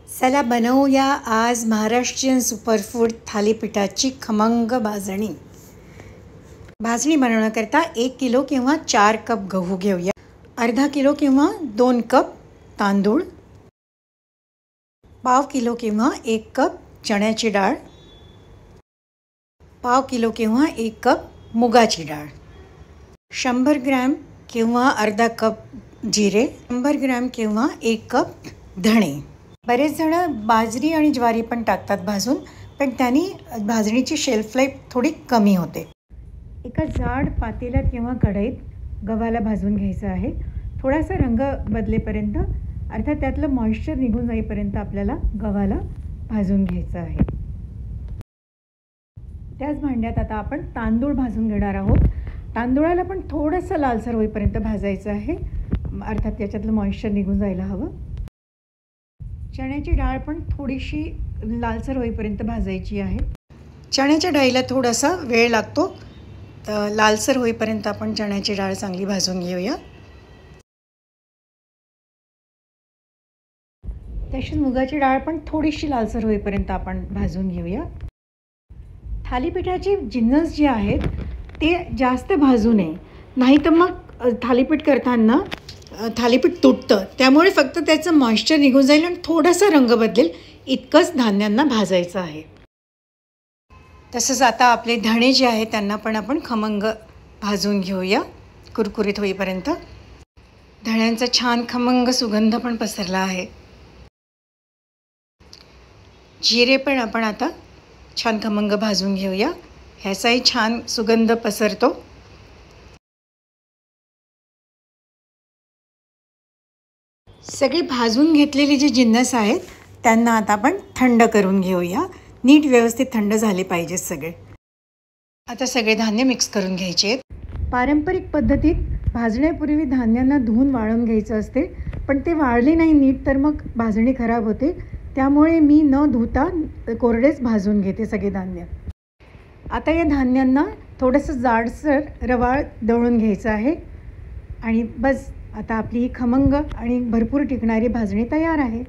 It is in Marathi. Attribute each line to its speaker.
Speaker 1: चला बनवूया आज महाराष्ट्रीयन सुपरफूड थालीपीठाची खमंग भाजणी. भाजणी बनवण्याकरता 1 किलो किंवा 4 कप गहू घेऊया. अर्धा किलो किंवा 2 कप तांदूळ, पाव किलो किंवा 1 कप चण्याची डाळ, पाव किलो किंवा 1 कप मुगाची डाळ, 100 ग्रॅम किंवा अर्धा कप जिरे, 100 ग्रॅम किंवा 1 कप धणे. बरेच जण बाजरी आणि ज्वारी पण टाकतात भाजून, पण त्यांनी भाजणीची शेल्फ लाईफ थोडी कमी होते. एका जाड पातेल्यात किंवा कढईत गव्हाला भाजून घ्यायचं आहे. थोडासा रंग बदलेपर्यंत, अर्थात त्यातलं मॉइश्चर निघून जाईपर्यंत आपल्याला गव्हाला भाजून घ्यायचं आहे. त्याच भांड्यात आता आपण तांदूळ भाजून घेणार आहोत. तांदूळाला पण थोडंसं लालसर होईपर्यंत भाजायचं आहे, अर्थात त्याच्यातलं मॉइश्चर निघून जायला हवं. चण्याची डाळ पण थोडीशी लालसर होईपर्यंत भाजायची आहे. चण्याच्या डाळीला थोडासा वेळ लागतो, तर लालसर होईपर्यंत आपण चण्याची डाळ चांगली भाजून घेऊया. तशीच मुगाची डाळ पण थोडीशी लालसर होईपर्यंत आपण भाजून घेऊया. थालीपीठाचे जिन्नस जे आहेत ते जास्त भाजू नये, नाही तर मग थालीपीठ करताना थालीपीठ तुटतं. त्यामुळे फक्त त्याचं मॉइश्चर निघून जाईल आणि थोडासा रंग बदलेल इतकंच धान्यांना भाजायचं आहे. तसंच आता आपले धणे जे आहेत त्यांना पण आपण खमंग भाजून घेऊया कुरकुरीत होईपर्यंत. धण्यांचा छान खमंग सुगंध पण पसरला आहे. जिरे पण आपण आता छान खमंग भाजून घेऊया, ह्याचाही छान सुगंध पसरतो. सगळे भाजून घेतलेले जे जिन्नस आहेत त्यांना आता आपण थंड करून घेऊया. नीट व्यवस्थित थंड झाले पाहिजेत सगळे. आता सगळे धान्य मिक्स करून घ्यायचे आहेत. पारंपरिक पद्धतीत भाजण्यापूर्वी धान्यांना धुवून वाळून घ्यायचं असते, पण ते वाळले नाही नीट तर मग भाजणी खराब होते. त्यामुळे मी न धुता कोरडेच भाजून घेते सगळे धान्य. आता या धान्यांना थोडंसं जाडसर रवाळ दळून घ्यायचं आहे आणि बस आता आपली ही खमंग आणि भरपूर टिकणारी भाजणी तयार आहे.